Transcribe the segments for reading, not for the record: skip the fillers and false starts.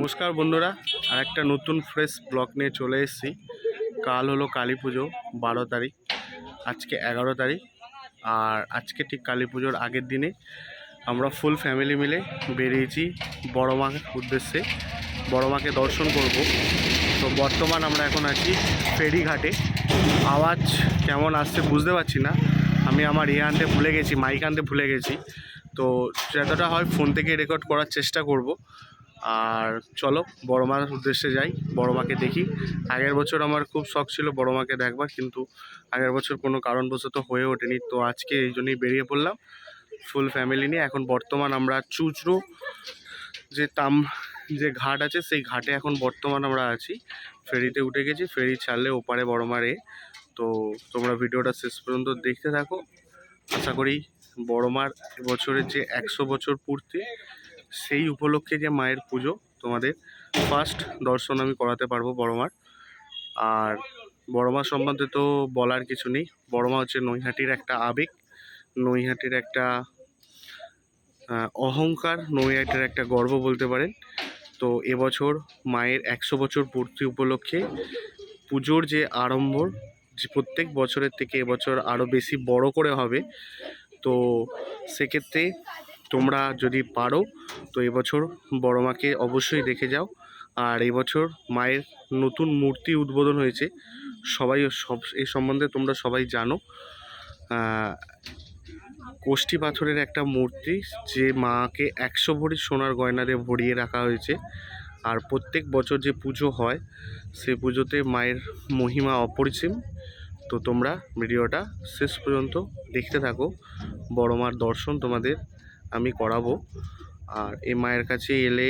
নমস্কার বন্ধুরা, আর একটা নতুন ফ্রেশ ব্লগ নিয়ে চলে এসেছি। কাল হলো কালী পুজো 12 তারিখ, আজকে 11 তারিখ। আর আজকে ঠিক কালী পুজোর আগের দিনে আমরা ফুল ফ্যামিলি মিলে বেরিয়েছি বড় মার উদ্দেশ্যে। বড় মাকে দর্শন করব। তো বর্তমান আমরা এখন আছি ফেরিঘাটে। আওয়াজ কেমন আসছে বুঝতে পারছি না, আমি আমার আনতে ভুলে গেছি, মাইক আনতে ভুলে গেছি। তো যতটা হয় ফোন থেকে রেকর্ড করার চেষ্টা করব। আর চলো বড় মার উদ্দেশ্যে যাই, বড় মাকে দেখি। আগের বছর আমার খুব শখ ছিল বড় মাকে দেখবার, কিন্তু আগের বছর কোনো কারণবশত হয়ে ওঠেনি। তো আজকে এই জন্যই বেরিয়ে পড়লাম ফুল ফ্যামিলি নিয়ে। এখন বর্তমান আমরা চুচড়ো যে ঘাট আছে সেই ঘাটে এখন বর্তমান আমরা আছি। ফেরিতে উঠে গেছি, ফেরি ছাড়লে ওপারে বড় মারে। তো তোমরা ভিডিওটা শেষ পর্যন্ত দেখতে থাকো। আশা করি বড় মার বছরের যে 100 বছর পূর্তি, সেই উপলক্ষে যে মায়ের পুজো, তোমাদের ফার্স্ট দর্শন আমি করাতে পারবো বড় মার। আর বড় মা সম্বন্ধে তো বলার কিছু নেই। বড় মা হচ্ছে নৈহাটির একটা আবেগ, নৈহাটির একটা অহংকার, নৈহাটির একটা গর্ব বলতে পারেন। তো এবছর মায়ের 100 বছর পূর্তি উপলক্ষে পুজোর যে আড়ম্বর, যে প্রত্যেক বছরের থেকে এবছর আরও বেশি বড় করে হবে। তো সেক্ষেত্রে তোমরা যদি পারো তো এবছর বড় মাকে অবশ্যই দেখে যাও। আর এবছর মায়ের নতুন মূর্তি উদ্বোধন হয়েছে, সব এই সম্বন্ধে তোমরা সবাই জানো। কোষ্ঠী পাথরের একটা মূর্তি, যে মাকে 100 ভরি সোনার গয়না দিয়ে ভরিয়ে রাখা হয়েছে। আর প্রত্যেক বছর যে পুজো হয় সে পুজোতে মায়ের মহিমা অপরিসীম। তো তোমরা ভিডিওটা শেষ পর্যন্ত দেখতে থাকো। বড় মার দর্শন তোমাদের আমি করাবো। আর এই মায়ের কাছে এলে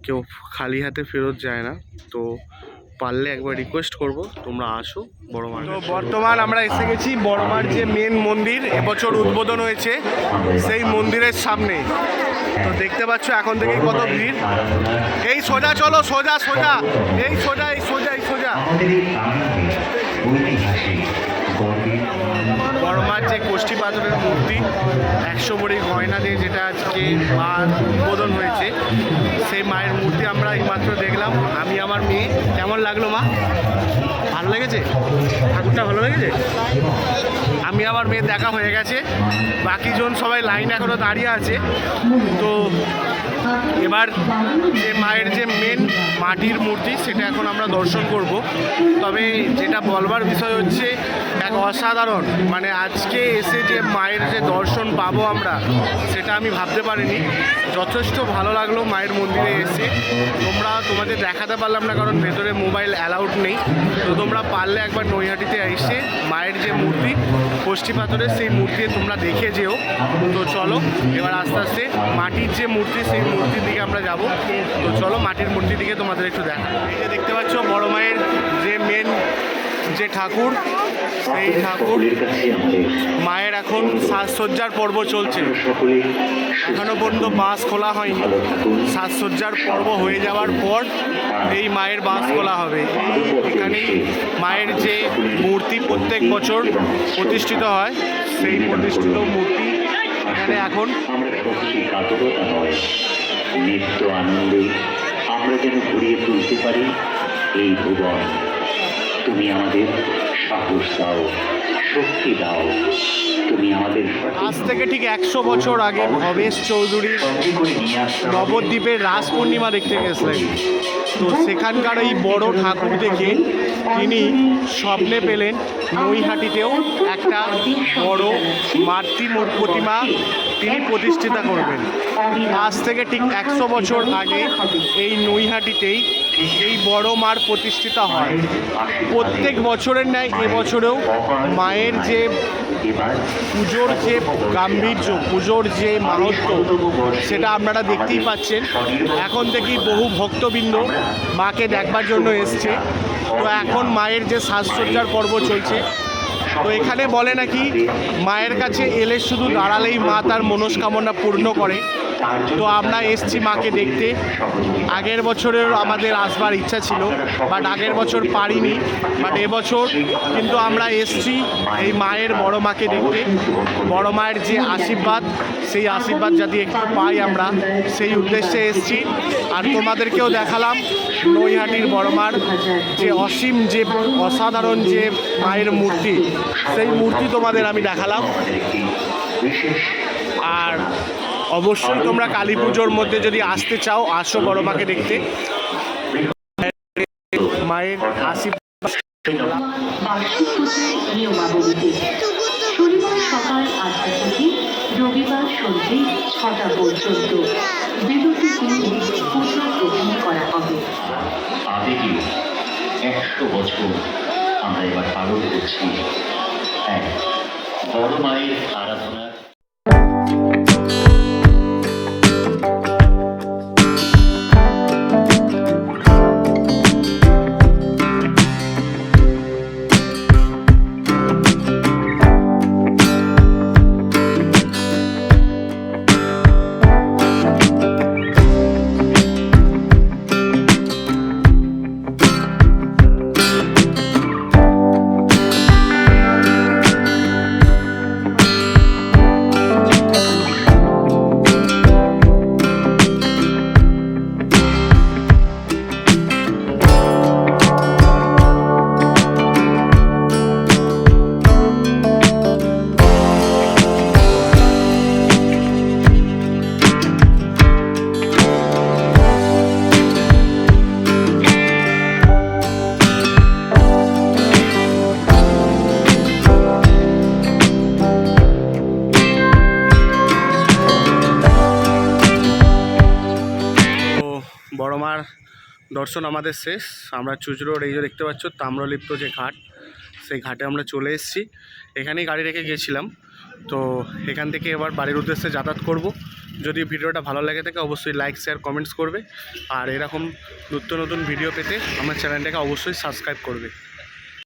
কেউ খালি হাতে ফেরত যায় না। তো পারলে একবার রিকোয়েস্ট করব তোমরা আসো বড় মার। তো বর্তমান আমরা এসে গেছি বড় মার যে মেন মন্দির এবছর উদ্বোধন হয়েছে সেই মন্দিরের সামনে। তো দেখতে পাচ্ছ এখন থেকে কত ভিড়। এই সোজা চলো, সোজা সোজা, এই সোজা, এই সোজা, এই সোজা। বড় মার যে কোষ্ঠী পাথরের মূর্তি 100 ভরি গয়না দিয়ে যেটা আজকে মা উদ্বোধন হয়েছে, সেই মায়ের মূর্তি আমরা এইমাত্র দেখলাম। আমি আমার মেয়ে। কেমন লাগলো মা? ভালো লেগেছে? ঠাকুরটা ভালো লেগেছে? আমি আমার মেয়ে দেখা হয়ে গেছে, বাকিজন সবাই লাইন এখনো দাঁড়িয়ে আছে। তো এবার যে মায়ের যে মেন মাটির মূর্তি সেটা এখন আমরা দর্শন করব। তবে যেটা বলবার বিষয় হচ্ছে এক অসাধারণ, মানে আজকে এসে যে মায়ের যে দর্শন পাবো আমরা, সেটা আমি ভাবতে পারিনি। যথেষ্ট ভালো লাগলো মায়ের মন্দিরে এসে। তোমাদের দেখাতে পারলাম না কারণ ভেতরে মোবাইল অ্যালাউড নেই। তো তোমরা পারলে একবার নৈহাটিতে এসে মায়ের যে মূর্তি কোষ্ঠী পাথরের সেই মূর্তি তোমরা দেখে যেও। তো চলো এবার আস্তে আস্তে মাটির যে মূর্তি সেই মূর্তির দিকে আমরা যাব। তো চলো মাটির মূর্তির দিকে তোমাদের একটু দেখা। এই যে দেখতে পাচ্ছ বড় মায়ের যে মেন যে ঠাকুর, সেই ঠাকুর মায়ের এখন সাজসজ্জার পর্ব চলছে। এখনো পর্যন্ত বাঁশ খোলা হয়নি। সাজসজ্জার পর্ব হয়ে যাওয়ার পর এই মায়ের বাঁশ খোলা হবে। এখানেই মায়ের যে মূর্তি প্রত্যেক বছর প্রতিষ্ঠিত হয়, সেই প্রতিষ্ঠিত মূর্তি এখানে এখন নিত্য আনন্দে আমরা যেন ঘুরিয়ে তুলতে পারি এই ভুবন। তুমি আমাদের সাহস দাও, শক্তি দাও। তুমি আমাদের আজ থেকে ঠিক 100 বছর আগে ভবেশ চৌধুরী নবদ্বীপের রাস পূর্ণিমা দেখতে গেছিলেন। তো সেখানকার এই বড় ঠাকুর দেখে তিনি স্বপ্নে পেলেন নৈহাটিতেও একটা বড় মাতৃ প্রতিমা তিনি প্রতিষ্ঠিতা করবেন। আজ থেকে ঠিক 100 বছর আগে এই নৈহাটিতেই এই বড় মার প্রতিষ্ঠিতা হয়। প্রত্যেক বছরের ন্যায় এবছরেও মায়ের যে পুজোর যে গাম্ভীর্য, পুজোর যে মাহাত্ম্য, সেটা আপনারা দেখতেই পাচ্ছেন। এখন থেকেই বহু ভক্তবৃন্দ মাকে দেখবার জন্য এসছে। তো এখন মায়ের যে সাজসজ্জার পর্ব চলছে। তো এখানে বলে নাকি মায়ের কাছে এলে শুধু দাঁড়ালেই মা তার মনস্কামনা পূর্ণ করে। তো আমরা এসছি মাকে দেখতে। আগের বছরের আমাদের আসবার ইচ্ছা ছিল, বাট আগের বছর পারিনি, বাট এবছর কিন্তু আমরা এসছি এই মায়ের বড় মাকে দেখতে। বড় মায়ের যে আশীর্বাদ, সেই আশীর্বাদ যাতে একটু পাই আমরা, সেই উদ্দেশ্যে এসছি। আর তোমাদেরকেও দেখালাম নৈহাটির বড় মার যে অসীম, যে অসাধারণ যে মায়ের মূর্তি, সেই মূর্তি তোমাদের আমি দেখালাম। আর অবশ্যই তোমরা কালী পুজোর মধ্যে যদি আসতে চাও, আসো বড় মাকে দেখতে। মায়ের আশীর্বাদ। শনিবার সকাল 8টা থেকে রবিবার সন্ধ্যে 6টা পর্যন্ত বিরতিহীন পুজো গ্রহণ করা হবে। আবেগে 100 বছর আমরা এবার পালন করছি এক বড় মায়ের আরাধনা। বড় মার দর্শন আমাদের শেষ। আমরা চুচড়োর এই যে দেখতে পাচ্ছ তাম্রলিপ্ত যে ঘাট, সেই ঘাটে আমরা চলে এসেছি। এখানেই গাড়ি রেখে গিয়েছিলাম। তো এখান থেকে এবার বাড়ির উদ্দেশ্যে যাতায়াত করব। যদি ভিডিওটা ভালো লাগে থাকে অবশ্যই লাইক, শেয়ার, কমেন্টস করবে। আর এরকম নতুন নতুন ভিডিও পেতে আমার চ্যানেলটাকে অবশ্যই সাবস্ক্রাইব করবে।